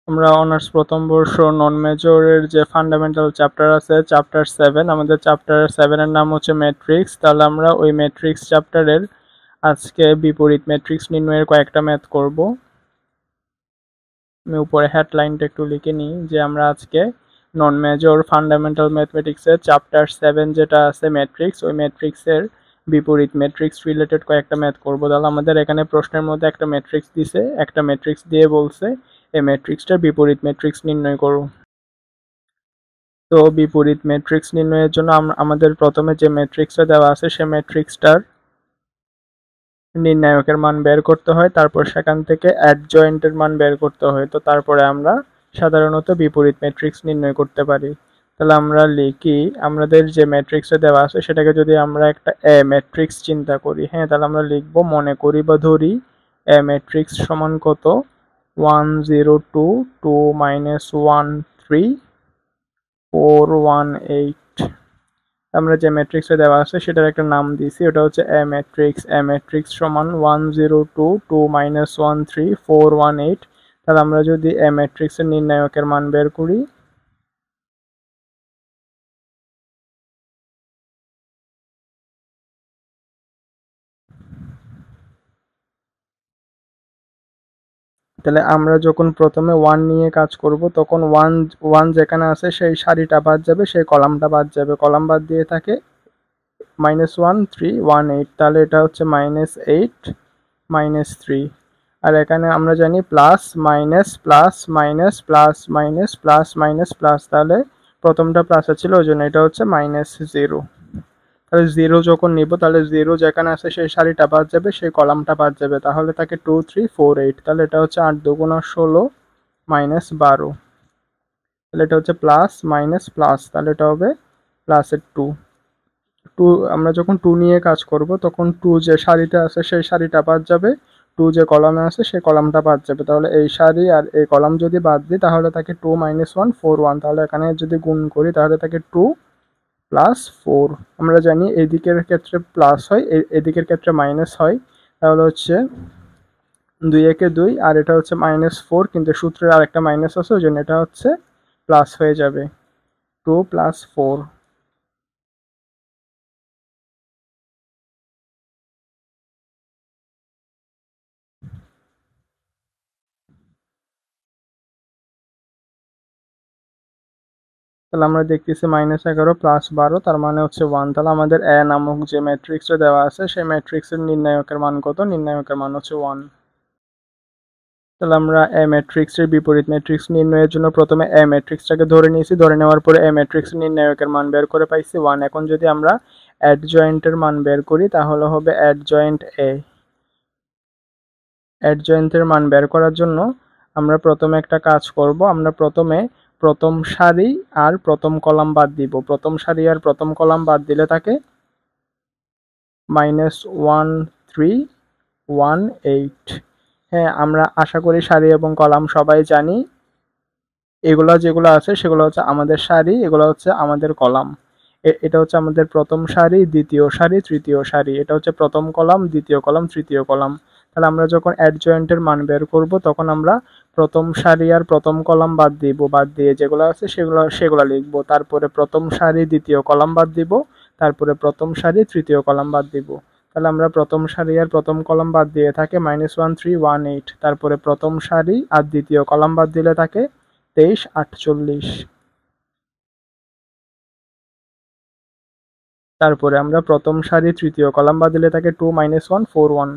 আমরা অনার্স প্রথম বর্ষ নন মেজরের যে ফান্ডামেন্টাল চ্যাপ্টার আছে চ্যাপ্টার 7, আমাদের চ্যাপ্টার 7 এর নাম হচ্ছে ম্যাট্রিক্স। তাহলে আমরা ওই ম্যাট্রিক্স চ্যাপ্টারের আজকে বিপরীত ম্যাট্রিক্স নির্ণয়ের কয়েকটা ম্যাথ করব। আমি উপরে হেডলাইনটা একটু লিখে নিই যে আমরা আজকে নন মেজর ফান্ডামেন্টাল ম্যাথমেটিক্সের চ্যাপ্টার 7 যেটা আছে ম্যাট্রিক্স, ওই ম্যাট্রিক্সের বিপরীত ম্যাট্রিক্স রিলেটেড কয়েকটা ম্যাথ করব। তাহলে আমাদের এখানে প্রশ্নের মধ্যে একটা ম্যাট্রিক্স দিছে, একটা ম্যাট্রিক্স দিয়ে বলছে এই ম্যাট্রিক্সটার বিপরীত ম্যাট্রিক্স নির্ণয় করো। তো বিপরীত ম্যাট্রিক্স নির্ণয়ের জন্য আমাদের প্রথমে যে ম্যাট্রিক্সটা দেওয়া আছে সে ম্যাট্রিক্সটার নির্ণায়কের মান বের করতে হয়, তারপর সেখান থেকে অ্যাডজয়েন্টের মান বের করতে হয়। তো তারপরে আমরা সাধারণত বিপরীত ম্যাট্রিক্স নির্ণয় করতে পারি। তাহলে আমরা লিখি, আমাদের যে ম্যাট্রিক্সটা দেওয়া আছে সেটাকে যদি আমরা একটা এ ম্যাট্রিক্স চিন্তা করি, হ্যাঁ, তাহলে আমরা লিখবো, মনে করি বা ধরি এ ম্যাট্রিক্স সমান কত 1 0 2 2 1 3 4 1 8। আমরা যে ম্যাট্রিক্সটা দেওয়া আছে সেটার একটা নাম দিয়েছি, ওটা হচ্ছে এ ম্যাট্রিক্স। এ ম্যাট্রিক্স সমান 1 0 2 2 1 3 4 1 8। তাহলে আমরা যদি এ ম্যাট্রিক্সের নির্ণায়কের মান বের করি, তাহলে আমরা যখন প্রথমে 1 নিয়ে কাজ করব তখন 1 1 যেখানে আছে সেই সারিটা বাদ যাবে, সেই কলামটা বাদ যাবে, কলাম বাদ দিয়ে থাকে -1 3 1 8। তাহলে এটা হচ্ছে -8 -3। আর এখানে আমরা জানি plus minus plus minus plus minus plus minus plus, তাহলে প্রথমটা প্লাস ছিল ওই জন্য এটা হচ্ছে -0। তাহলে 0 যখন নিব তাহলে 0 যেখানে আছে সেই সারিটা বাদ যাবে, সেই কলামটা বাদ যাবে, তাহলে থাকে 2 3 4 8। তাহলে এটা হচ্ছে 8 2 16 -12। তাহলে এটা হচ্ছে প্লাস মাইনাস প্লাস, তাহলে এটা হবে প্লাসের 2। 2 আমরা যখন 2 নিয়ে কাজ করব তখন 2 যে সারিতে আছে সেই সারিটা বাদ যাবে, 2 যে কলামে আছে সেই কলামটা বাদ যাবে। তাহলে এই সারি আর এই কলাম যদি বাদ দিই তাহলে থাকে 2 1 4 1। তাহলে এখানে যদি গুণ করি তাহলে থাকে 2 প্লাস 4। আমরা জানি এই দিকের ক্ষেত্রে প্লাস হয়, এদিকের ক্ষেত্রে মাইনাস হয়। তাহলে হচ্ছে 2 একে 2 আর এটা হচ্ছে -4, কিন্তু সূত্রের আরেকটা মাইনাস আছে ওই জন্য এটা হচ্ছে প্লাস হয়ে যাবে, 2 + 4। তাহলে আমরা দেখতেছি -11 + 12 তার মানে হচ্ছে 1। তাহলে আমাদের এ নামক যে ম্যাট্রিক্সটা দেওয়া আছে সেই ম্যাট্রিক্সের নির্ণায়কের মান কত? নির্ণায়কের মান হচ্ছে 1। তাহলে আমরা এ ম্যাট্রিক্সের বিপরীত ম্যাট্রিক্স নির্ণয়ের জন্য প্রথমে এ ম্যাট্রিক্সটাকে ধরে নিয়েছি, ধরে নেওয়ার পরে এ ম্যাট্রিক্সের নির্ণায়কের মান বের করে পাইছি 1। এখন যদি আমরা অ্যাডজয়েন্টের মান বের করি তাহলে হবে অ্যাডজয়েন্ট এ। অ্যাডজয়েন্টের মান বের করার জন্য আমরা প্রথমে একটা কাজ করব, আমরা প্রথমে প্রথম সারি আর প্রথম কলাম বাদ দিব। প্রথম সারি আর প্রথম কলাম বাদ দিলে থাকে -1 3 1 8। হ্যাঁ, আমরা আশা করি সারি এবং কলাম সবাই জানি। এগুলা যেগুলো আছে সেগুলো হচ্ছে আমাদের সারি, এগুলো হচ্ছে আমাদের কলাম। এটা হচ্ছে আমাদের প্রথম সারি, দ্বিতীয় সারি, তৃতীয় সারি। এটা হচ্ছে প্রথম কলাম, দ্বিতীয় কলাম, তৃতীয় কলাম। তাহলে আমরা যখন অ্যাডজয়েন্টের মান বের করব তখন আমরা প্রথম সারি আর প্রথম কলাম বাদ দিব, বাদ দিয়ে যেগুলো আছে সেগুলো লিখব। তারপরে প্রথম সারি দ্বিতীয় কলাম বাদ দিব, তারপরে প্রথম সারি তৃতীয় কলাম বাদ দিব। তাহলে আমরা প্রথম সারি আর প্রথম কলাম বাদ দিয়ে থাকে -1 3 1 8। তারপরে প্রথম সারি আর দ্বিতীয় কলাম বাদ দিলে থাকে 23 48। তারপরে আমরা প্রথম সারি তৃতীয় কলাম বাদ দিলে থাকে 2 -1 4 1।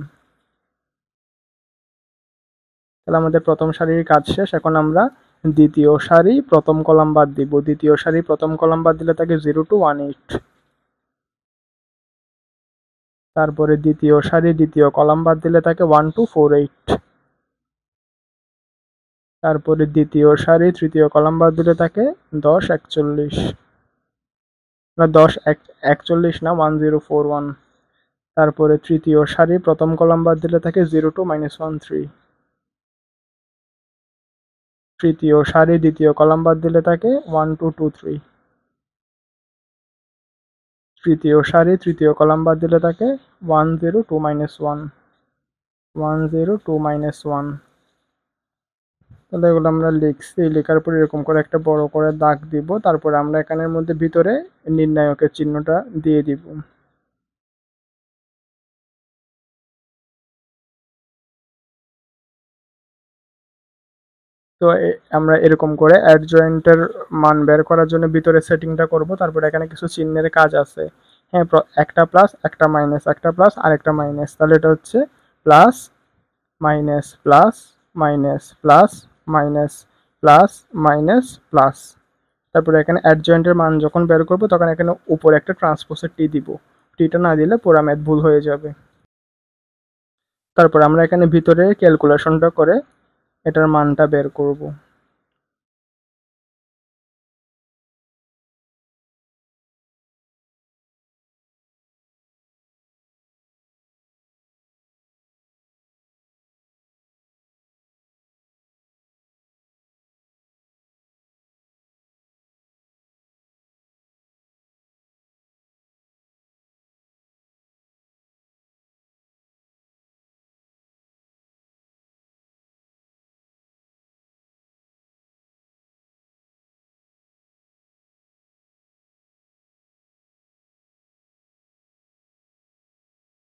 তাহলে আমাদের প্রথম সারির কাজ শেষ। এখন আমরা দ্বিতীয় সারি প্রথম কলাম বাদ দিব, দ্বিতীয় সারি প্রথম কলাম বাদ দিলে থাকে 0 2 1 8। তারপরে দ্বিতীয় সারি দ্বিতীয় কলাম বাদ দিলে থাকে 1 2 4 8। তারপরে দ্বিতীয় সারি তৃতীয় কলাম বাদ দিলে থাকে 10 41। না 10 41 না 1041। তারপরে তৃতীয় সারি প্রথম কলাম বাদ দিলে থাকে 0 2 -1 3। তৃতীয় সারি দ্বিতীয় কলাম বাদ দিলে থাকে 1 2 2 3। তৃতীয় সারি তৃতীয় কলাম বাদ দিলে থাকে 1 0 2 -1 1 0 2 -1। তাহলে এগুলো আমরা লিখছি, লেখার পর এরকম করে একটা বড় করে দাগ দিব, তারপরে আমরা এখানের মধ্যে ভিতরে নির্ণায়কের চিহ্নটা দিয়ে দিব। তো আমরা এরকম করে অ্যাডজয়েন্টের মান বের করার জন্য ভিতরে সেটিংটা করব, তারপরে এখানে কিছু চিহ্নের কাজ আছে। হ্যাঁ, একটা প্লাস একটা মাইনাস, একটা প্লাস আর একটা মাইনাস, তাহলে এটা হচ্ছে plus minus plus minus plus minus plus minus plus. তারপরে এখানে অ্যাডজয়েন্টের মান যখন বের করব তখন এখানে উপরে একটা ট্রান্সপোজের টি দিব, টিটা না দিলে পুরা ম্যাথ ভুল হয়ে যাবে। তারপর আমরা এখানে ভিতরে ক্যালকুলেশনটা করে এটার মানটা বের করব।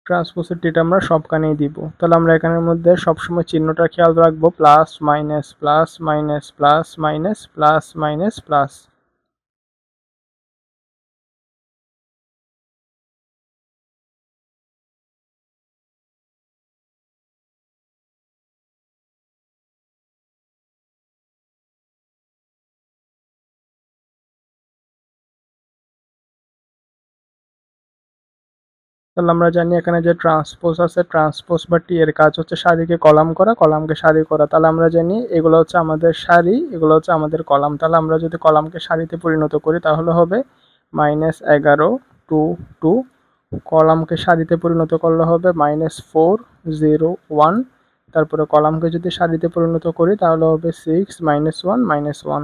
ট্রান্সপোজের টিটা আমরা সবখানেই দিব। তাহলে আমরা এখানের মধ্যে সবসময় চিহ্নটা খেয়াল রাখবো, plus minus plus minus plus minus plus minus plus. তাহলে আমরা জানি এখানে যে ট্রান্সপোজ আছে, ট্রান্সপোজ বা টি এর কাজ হচ্ছে সারিকে কলাম করা, কলামকে সারি করা। তাহলে আমরা জানি এগুলো হচ্ছে আমাদের সারি, এগুলো হচ্ছে আমাদের কলাম। তাহলে আমরা যদি কলামকে সারিতে পরিণত করি তাহলে হবে -11 2 2, কলামকে সারিতে পরিণত করলে হবে -4 0 1, তারপরে কলামকে যদি সারিতে পরিণত করি তাহলে হবে 6 -1 -1।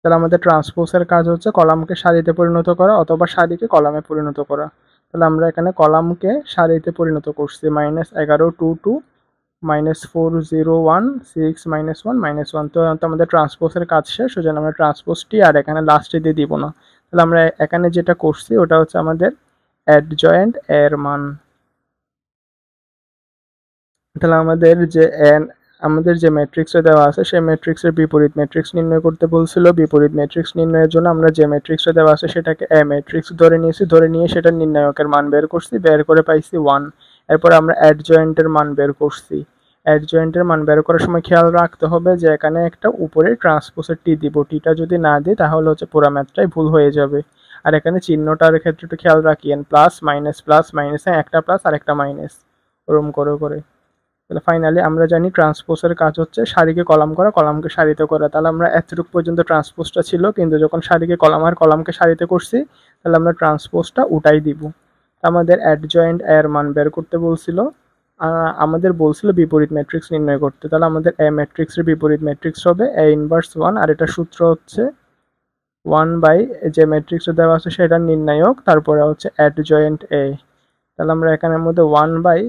তাহলে আমাদের ট্রান্সপোজের কাজ হচ্ছে কলামকে সারিতে পরিণত করা অথবা সারিকে কলামে পরিণত করা। তাহলে আমরা এখানে কলামকে সারিতে পরিণত করছি, -11 2 2 -4 0 1 6 -1 -1। তো আমাদের ট্রান্সপোজের কাজ শেষ, ওই জন্য আমরা ট্রান্সপোজটি আর এখানে লাস্টে দিয়ে দিব না। তাহলে আমরা এখানে যেটা করছি ওটা হচ্ছে আমাদের অ্যাডজয়েন্ট এর মান। তাহলে আমাদের যে ম্যাট্রিক্সে দেওয়া আছে সেই ম্যাট্রিক্সের বিপরীত ম্যাট্রিক্স নির্ণয় করতে বলছিল। বিপরীত ম্যাট্রিক্স নির্ণয়ের জন্য আমরা যে ম্যাট্রিক্সে দেওয়া আছে সেটাকে এ ম্যাট্রিক্স ধরে নিয়েছি, ধরে নিয়ে সেটা নির্ণায়কের মান বের করছি, বের করে পাইছি 1। এরপর আমরা অ্যাডজয়েন্টের মান বের করছি। অ্যাডজয়েন্টের মান বের করার সময় খেয়াল রাখতে হবে যে এখানে একটা উপরে ট্রান্সপোজের টি দিব, টিটা যদি না দিই তাহলে হচ্ছে পুরো ম্যাথটাই ভুল হয়ে যাবে। আর এখানে চিহ্নটার ক্ষেত্রে একটু খেয়াল রাখিয়েন, প্লাস মাইনাস, একটা প্লাস আর একটা মাইনাস, ওরম করে করে। তাহলে ফাইনালি আমরা জানি ট্রান্সপোজের কাজ হচ্ছে সারিকে কলাম করা, কলামকে সারিতে করা। তাহলে আমরা এতটুকু পর্যন্ত ট্রান্সপোজটা ছিল, কিন্তু যখন সারিকে কলাম আর কলামকে সারিতে করছি তাহলে আমরা ট্রান্সপোজটা উঠাই দিব। আমাদের অ্যাডজয়েন্ট এর মান বের করতে বলছিল, আমাদের বলছিল বিপরীত ম্যাট্রিক্স নির্ণয় করতে। তাহলে আমাদের এ ম্যাট্রিক্সের বিপরীত ম্যাট্রিক্স হবে এ ইনভার্স 1, আর এটা সূত্র হচ্ছে 1 বাই যে ম্যাট্রিক্সে দেওয়া আছে সেটার নির্ণায়ক, তারপরে হচ্ছে অ্যাডজয়েন্ট এ। তাহলে আমরা এখানের মধ্যে 1 বাই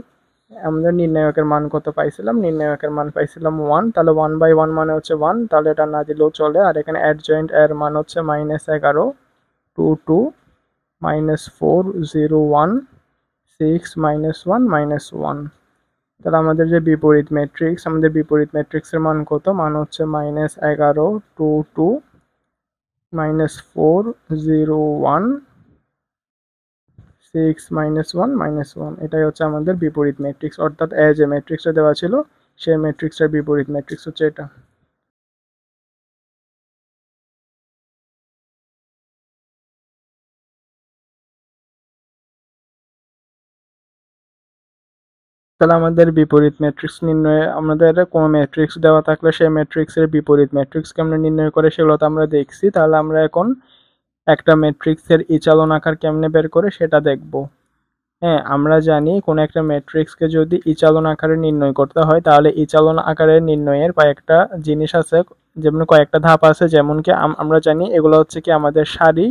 আমাদের নির্ণায়কের মান কত পাইছিলাম, নির্ণায়কের মান পাইছিলাম 1। তাহলে 1/1 মানে হচ্ছে 1, তাহলে এটা না দিলেও চলে। আর এখানে অ্যাডজয়েন্ট এর মান হচ্ছে -11 2 2 -4 0 1 6 -1 -1। তাহলে আমাদের যে বিপরীত ম্যাট্রিক্স, আমাদের বিপরীত ম্যাট্রিক্সের মান কত, মান হচ্ছে -11 2 2 -4 0 1 6 -1 -1। এটাই হচ্ছে আমাদের বিপরীত ম্যাট্রিক্স, অর্থাৎ এ যে ম্যাট্রিক্সটা দেওয়া ছিল সেই ম্যাট্রিক্সের বিপরীত ম্যাট্রিক্স হচ্ছে এটা। তাহলে আমাদের বিপরীত ম্যাট্রিক্স নির্ণয়ে আমাদের কোনো ম্যাট্রিক্স দেওয়া থাকলে সেই ম্যাট্রিক্সের বিপরীত ম্যাট্রিক্স কেমনে নির্ণয় করে সেগুলো তো আমরা দেখছি। তাহলে আমরা এখন একটা ম্যাট্রিক্সের ইচালন আকার কেমনে বের করে সেটা দেখব। হ্যাঁ, আমরা জানি কোনো একটা ম্যাট্রিক্সকে যদি ইচালন আকারে নির্ণয় করতে হয় তাহলে ইচালন আকারে নির্ণয়ের কয়েকটা জিনিস আছে, যেমন কয়েকটা ধাপ আছে, যেমন কি আমরা জানি এগুলো হচ্ছে কি আমাদের সারি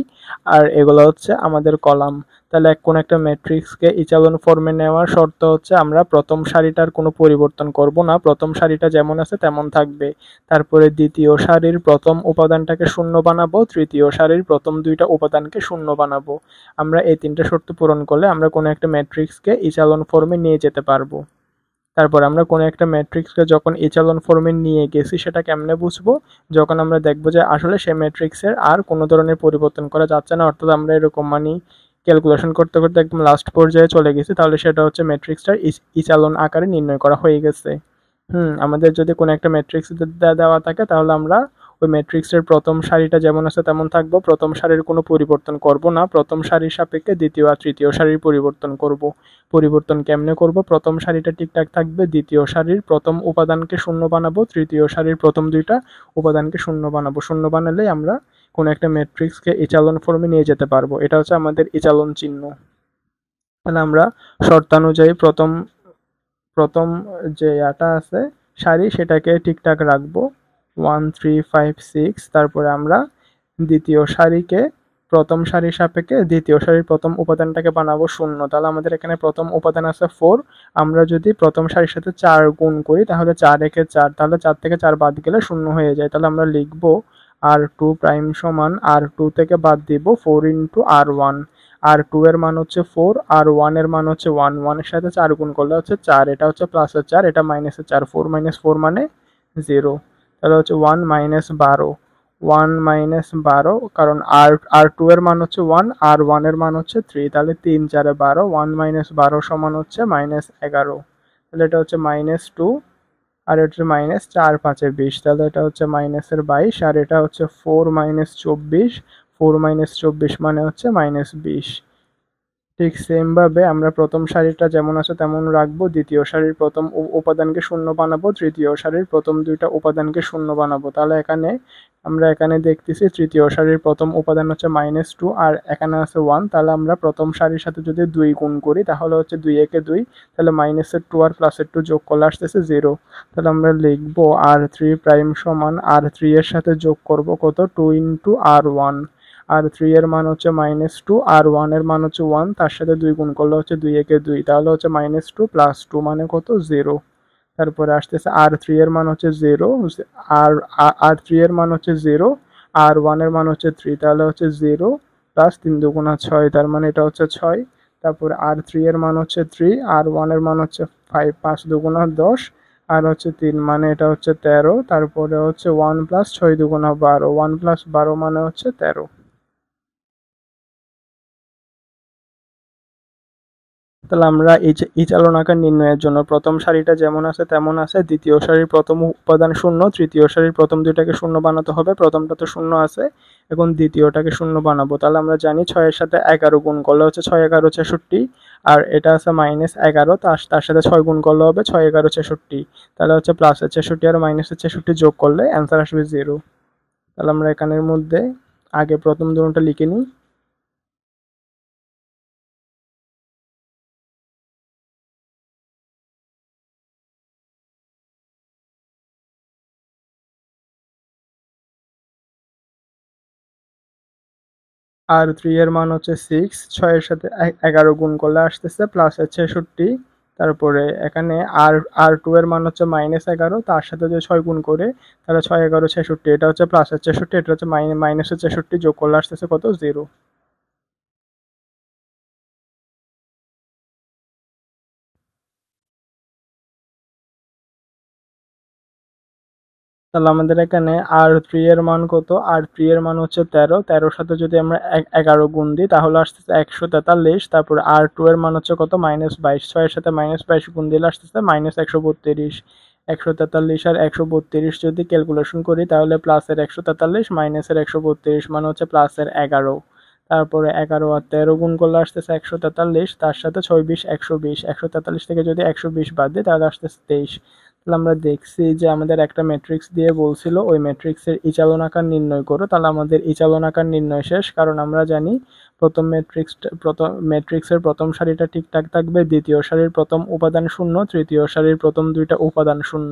আর এগুলো হচ্ছে আমাদের কলাম। তাহলে কোন একটা ম্যাট্রিক্সকে ইচালন ফর্মে নেওয়ার শর্ত হচ্ছে আমরা প্রথম সারিটার কোনো পরিবর্তন করব না, প্রথম সারিটা যেমন আছে তেমন থাকবে। তারপরে দ্বিতীয় সারির প্রথম উপাদানটাকে শূন্য বানাবো, তৃতীয় সারির প্রথম দুইটা উপাদানকে শূন্য বানাবো। আমরা এই তিনটা শর্ত পূরণ করলে আমরা কোনো একটা ম্যাট্রিক্সকে ইচালন ফর্মে নিয়ে যেতে পারবো। তারপর আমরা কোনো একটা ম্যাট্রিক্সকে যখন ইচালন ফর্মে নিয়ে গেছি সেটা কেমনে বুঝবো? যখন আমরা দেখবো যে আসলে সেই ম্যাট্রিক্সের আর কোনো ধরনের পরিবর্তন করা যাচ্ছে না, অর্থাৎ আমরা এরকম ক্যালকুলেশন করতে করতে একদম লাস্ট পর্যায়ে চলে গেছি, তাহলে সেটা হচ্ছে ম্যাট্রিক্সটার ইচালন আকারে নির্ণয় করা হয়ে গেছে। আমাদের যদি কোনো একটা ম্যাট্রিক্স দেওয়া থাকে তাহলে আমরা ওই ম্যাট্রিক্সের প্রথম সারিটা যেমন আছে তেমন থাকবো, প্রথম সারির কোনো পরিবর্তন করব না, প্রথম সারির সাপেক্ষে দ্বিতীয় আর তৃতীয় সারির পরিবর্তন করব। পরিবর্তন কেমনে করব? প্রথম সারিটা ঠিকঠাক থাকবে, দ্বিতীয় সারির প্রথম উপাদানকে শূন্য বানাবো, তৃতীয় সারির প্রথম দুইটা উপাদানকে শূন্য বানাবো। শূন্য বানালেই আমরা কোনো একটা ম্যাট্রিক্সকে ইচালন ফর্মে নিয়ে যেতে পারবো। এটা হচ্ছে আমাদের ইচালন চিহ্ন। তাহলে আমরা শর্তানুযায়ী প্রথম প্রথম যে আছে সারি সেটাকে ঠিকঠাক রাখবো 1 3 5 6। তারপরে আমরা দ্বিতীয় সারিকে প্রথম সারির সাপেক্ষে দ্বিতীয় সারির প্রথম উপাদানটাকে বানাবো শূন্য। তাহলে আমাদের এখানে প্রথম উপাদান আছে 4, আমরা যদি প্রথম সারির সাথে 4 গুণ করি তাহলে 4 একে 4, তাহলে 4 থেকে 4 বাদ গেলে শূন্য হয়ে যায়। তাহলে আমরা লিখবো r2 প্রাইম সমান r2 থেকে বাদ দিব 4 ইন্টু r1। r2 এর মান হচ্ছে 4, r1 এর মান হচ্ছে 1, 1 এর সাথে 4 গুণ করলে হচ্ছে 4, এটা হচ্ছে প্লাসের 4, এটা মাইনাসের 4, 4 মাইনাস 4 মানে 0। তাহলে হচ্ছে 1 মাইনাস 12, 1 মাইনাস 12, কারণ r2 এর মান হচ্ছে 1, r1 এর মান হচ্ছে 3, তাহলে 3 4 12, 1 মাইনাস 12 সমান হচ্ছে মাইনাস 11। তাহলে এটা হচ্ছে মাইনাস 2, আর এটা হচ্ছে মাইনাস 4 5 20, তাহলে এটা হচ্ছে মাইনাসের 22, আর এটা হচ্ছে 4 মাইনাস 24, 4 মাইনাস 24 মানে হচ্ছে মাইনাস 20। ঠিক সেম ভাবে আমরা প্রথম সারিটা যেমন আছে তেমন রাখবো, দ্বিতীয় সারির প্রথম উপাদানকে শূন্য বানাবো, তৃতীয় সারির প্রথম দুইটা উপাদানকে শূন্য বানাবো। তাহলে আমরা এখানে দেখতেছি তৃতীয় সারির প্রথম উপাদান হচ্ছে -2 আর এখানে আছে 1, তাহলে আমরা প্রথম সারির সাথে যদি 2 গুণ করি তাহলে হচ্ছে 2 একে 2, তাহলে -2 আর +2 যোগ করলে আসতেছে 0। তাহলে আমরা লিখবো r3 প্রাইম সমান r3 এর সাথে যোগ করব কত 2 ইন্টু r1, r3 এর মান হচ্ছে -2, r1 এর মান হচ্ছে 1, তার সাথে 2 গুণ করলে হচ্ছে 2 একে 2, তাহলে হচ্ছে -2 + 2 মানে কত 0। তারপরে আসতেছে r3 এর মান হচ্ছে 0, r3 এর মান হচ্ছে 0, r1 এর মান হচ্ছে 3, তাহলে হচ্ছে 0 + 3 দুগুণা 6, তার মানে এটা হচ্ছে 6। তারপরে r3 এর মান হচ্ছে 3, r1 এর মান হচ্ছে 5, 5 দুগুণা 10, আর হচ্ছে 3 মানে এটা হচ্ছে 13। তারপরে হচ্ছে 1 + 6 দুগুণা 12, 1 + 12 মানে হচ্ছে 13। তাহলে আমরা এই চালনাকার নির্ণয়ের জন্য প্রথম সারিটা যেমন আছে তেমন আছে, দ্বিতীয় সারির প্রথম উপাদান শূন্য, তৃতীয় সারির প্রথম দুইটাকে শূন্য বানাতে হবে, প্রথমটা তো শূন্য আছে, এখন দ্বিতীয়টাকে শূন্য বানাবো। তাহলে আমরা জানি 6 এর সাথে 11 গুণ করলে হচ্ছে 6 11 66, আর এটা আছে -11, তার সাথে 6 গুণ করলে হবে 6 11 66, তাহলে হচ্ছে প্লাসের 66 আর মাইনাসের 66 যোগ করলে অ্যান্সার আসবে 0। তাহলে আমরা এখানের মধ্যে আগে প্রথম দুটোটা লিখে নিই। r3 এর মান হচ্ছে 6, 6 এর সাথে 11 গুণ করলে আসতেছে +66। তারপরে এখানে r2 এর মান হচ্ছে -11, তার সাথে যদি 6 গুণ করে তাহলে 6 11 66, এটা হচ্ছে +66, এটা হচ্ছে -66 যোগ করলে আসতেছে কত 0। তাহলে আমাদের এখানে r3 এর মান কত? r3 এর মান হচ্ছে 13, 13 সাথে যদি আমরা 11 গুণ দিই তাহলে আসতেছে 143। তারপর r2 এর মান হচ্ছে কত? -22, 6 এর সাথে -22 গুণ দিলে আসতেছে -132। 143 আর 132 যদি ক্যালকুলেশন করি তাহলে প্লাসের 143 মাইনাসের 132 মানে হচ্ছে প্লাসের 11। তারপরে 11 আর 13 গুণ করলে আসতেছে 143, তার সাথে 6 20 120, 143 থেকে যদি 120 বাদ দিই তাহলে আসতেছে 23। তাহলে আমরা দেখছি যে আমাদের একটা ম্যাট্রিক্স দিয়ে বলছিল ওই ম্যাট্রিক্সের ইচালন আকার নির্ণয় করো, তাহলে আমাদের ইচালন আকার নির্ণয় শেষ, কারণ আমরা জানি প্রথম ম্যাট্রিক্সের প্রথম সারিটা ঠিকঠাক থাকবে, দ্বিতীয় সারির প্রথম উপাদান শূন্য, তৃতীয় সারির প্রথম দুইটা উপাদান শূন্য।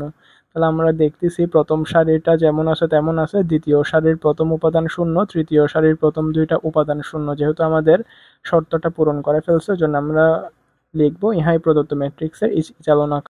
তাহলে আমরা দেখতেছি প্রথম সারিটা যেমন আছে তেমন আছে, দ্বিতীয় সারির প্রথম উপাদান 0, তৃতীয় সারির প্রথম দুইটা উপাদান 0। যেহেতু আমাদের শর্তটা পূরণ করে ফেলছে, জন্য আমরা লিখবো ইহাই প্রদত্ত ম্যাট্রিক্সের ইচালন আকার।